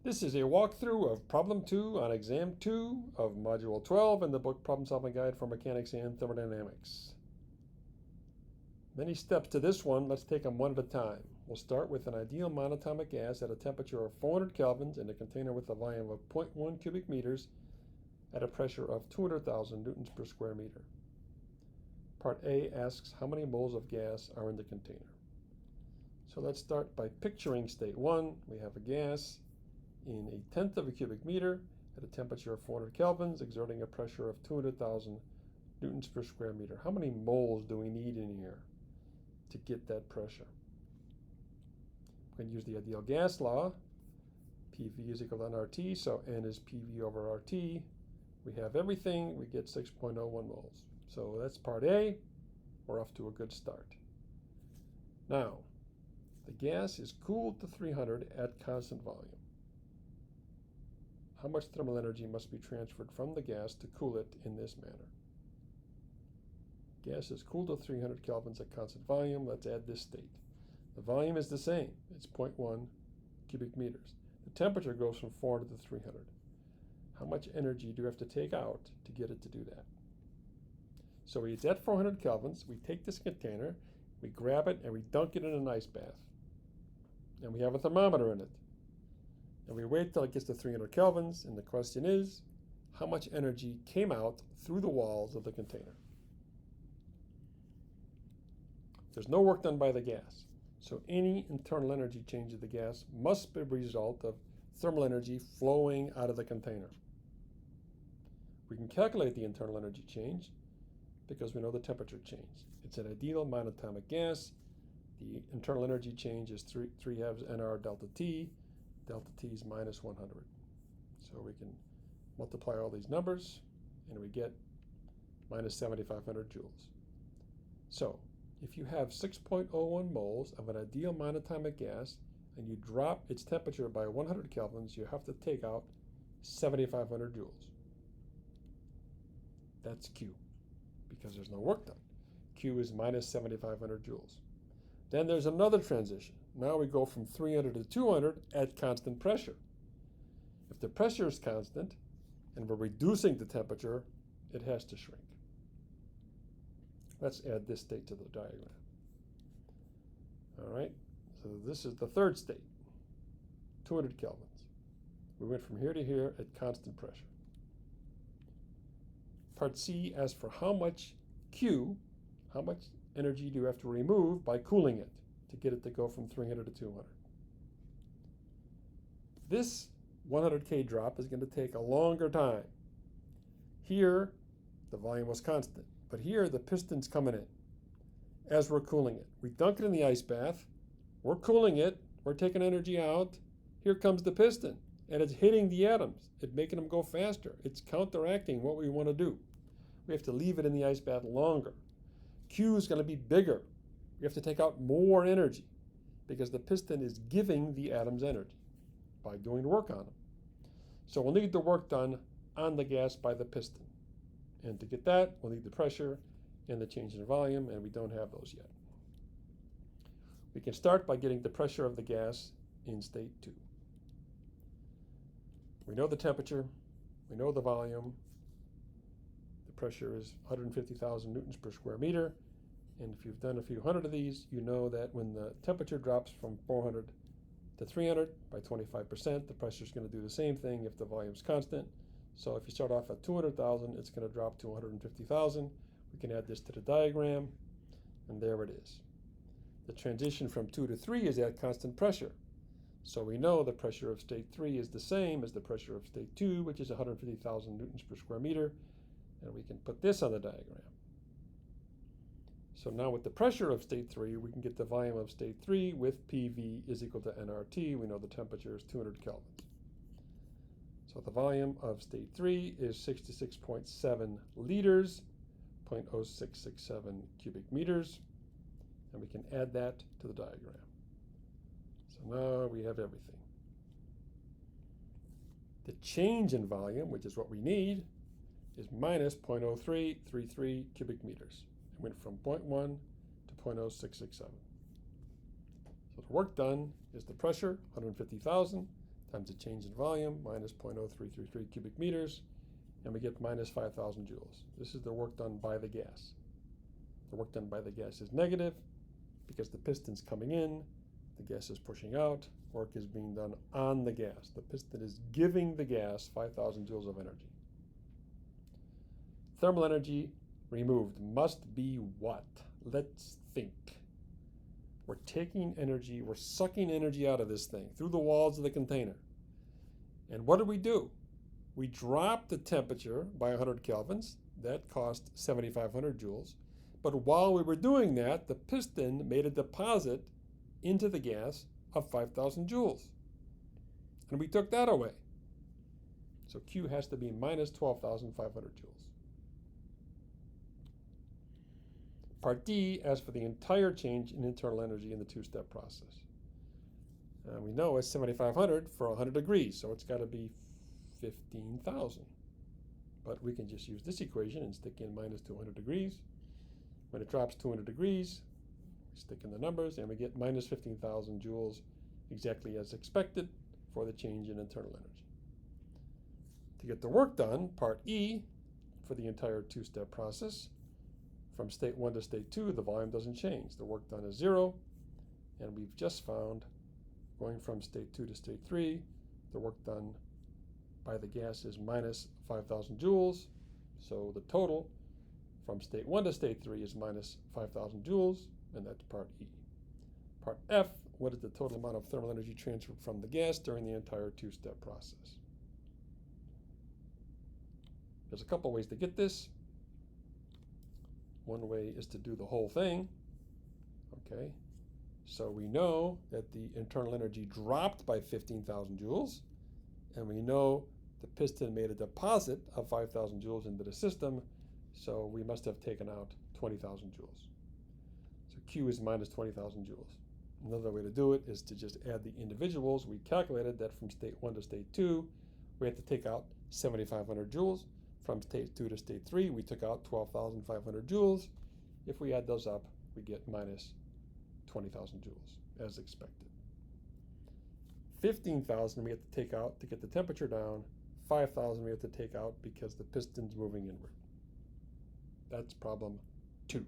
This is a walkthrough of Problem 2 on Exam 2 of Module 12 in the book Problem Solving Guide for Mechanics and Thermodynamics. Many steps to this one. Let's take them one at a time. We'll start with an ideal monatomic gas at a temperature of 400 kelvins in a container with a volume of 0.1 cubic meters at a pressure of 200,000 newtons per square meter. Part A asks how many moles of gas are in the container. So let's start by picturing state 1. We have a gas in a tenth of a cubic meter at a temperature of 400 kelvins, exerting a pressure of 200,000 newtons per square meter. How many moles do we need in here to get that pressure? We can use the ideal gas law. PV is equal to nRT, so N is PV over RT. We have everything, we get 6.01 moles. So that's part A. We're off to a good start. Now, the gas is cooled to 300 at constant volume. How much thermal energy must be transferred from the gas to cool it in this manner? Gas is cooled to 300 kelvins at constant volume. Let's add this state. The volume is the same. It's 0.1 cubic meters. The temperature goes from 400 to 300. How much energy do we have to take out to get it to do that? So it's at 400 kelvins. We take this container, we grab it, and we dunk it in an ice bath. And we have a thermometer in it. And we wait till it gets to 300 kelvins, and the question is, how much energy came out through the walls of the container? There's no work done by the gas, so any internal energy change of the gas must be a result of thermal energy flowing out of the container. We can calculate the internal energy change because we know the temperature change. It's an ideal monatomic gas. The internal energy change is 3 halves nR delta T. Delta T is minus 100. So we can multiply all these numbers and we get minus 7,500 joules. So if you have 6.01 moles of an ideal monatomic gas and you drop its temperature by 100 kelvins, you have to take out 7,500 joules. That's Q, because there's no work done. Q is minus 7,500 joules. Then there's another transition. Now we go from 300 to 200 at constant pressure. If the pressure is constant and we're reducing the temperature, it has to shrink. Let's add this state to the diagram. All right, so this is the third state, 200 kelvins. We went from here to here at constant pressure. Part C asks for how much Q, how much energy do you have to remove by cooling it to get it to go from 300 to 200. This 100K drop is going to take a longer time. Here, the volume was constant, but here the piston's coming in as we're cooling it. We dunk it in the ice bath, we're cooling it, we're taking energy out. Here comes the piston, and it's hitting the atoms. It's making them go faster. It's counteracting what we want to do. We have to leave it in the ice bath longer. Q is going to be bigger. We have to take out more energy because the piston is giving the atoms energy by doing work on them. So we'll need the work done on the gas by the piston. And to get that, we'll need the pressure and the change in volume, and we don't have those yet. We can start by getting the pressure of the gas in state 2. We know the temperature, we know the volume. The pressure is 150,000 newtons per square meter. And if you've done a few hundred of these, you know that when the temperature drops from 400 to 300 by 25%, the pressure is going to do the same thing if the volume is constant. So if you start off at 200,000, it's going to drop to 150,000. We can add this to the diagram, and there it is. The transition from 2 to 3 is at constant pressure. So we know the pressure of state 3 is the same as the pressure of state 2, which is 150,000 newtons per square meter. And we can put this on the diagram. So now with the pressure of state 3, we can get the volume of state 3 with PV is equal to nRT. We know the temperature is 200 kelvins. So the volume of state 3 is 66.7 liters, 0.0667 cubic meters. And we can add that to the diagram. So now we have everything. The change in volume, which is what we need, is minus 0.0333 cubic meters. It went from 0.1 to 0.0667. So the work done is the pressure, 150,000, times the change in volume, minus 0.0333 cubic meters, and we get minus 5,000 joules. This is the work done by the gas. The work done by the gas is negative because the piston's coming in, the gas is pushing out, work is being done on the gas. The piston is giving the gas 5,000 joules of energy. Thermal energy removed must be what? Let's think. We're taking energy, we're sucking energy out of this thing through the walls of the container. And what do? We dropped the temperature by 100 kelvins. That cost 7,500 joules. But while we were doing that, the piston made a deposit into the gas of 5,000 joules. And we took that away. So Q has to be minus 12,500 joules. Part D asks for the entire change in internal energy in the two-step process. We know it's 7,500 for 100 degrees, so it's got to be 15,000. But we can just use this equation and stick in minus 200 degrees. When it drops 200 degrees, we stick in the numbers, and we get minus 15,000 joules, exactly as expected, for the change in internal energy. To get the work done, part E, for the entire two-step process, from state 1 to state 2, the volume doesn't change. The work done is 0, and we've just found, going from state 2 to state 3, the work done by the gas is minus 5,000 joules. So the total from state 1 to state 3 is minus 5,000 joules, and that's part E. Part F, what is the total amount of thermal energy transferred from the gas during the entire two-step process? There's a couple ways to get this. One way is to do the whole thing. Okay, so we know that the internal energy dropped by 15,000 joules, and we know the piston made a deposit of 5,000 joules into the system, so we must have taken out 20,000 joules. So Q is minus 20,000 joules. Another way to do it is to just add the individuals. We calculated that from state 1 to state 2, we had to take out 7,500 joules. From state 2 to state 3, we took out 12,500 joules. If we add those up, we get minus 20,000 joules, as expected. 15,000 we have to take out to get the temperature down. 5,000 we have to take out because the piston's moving inward. That's problem 2.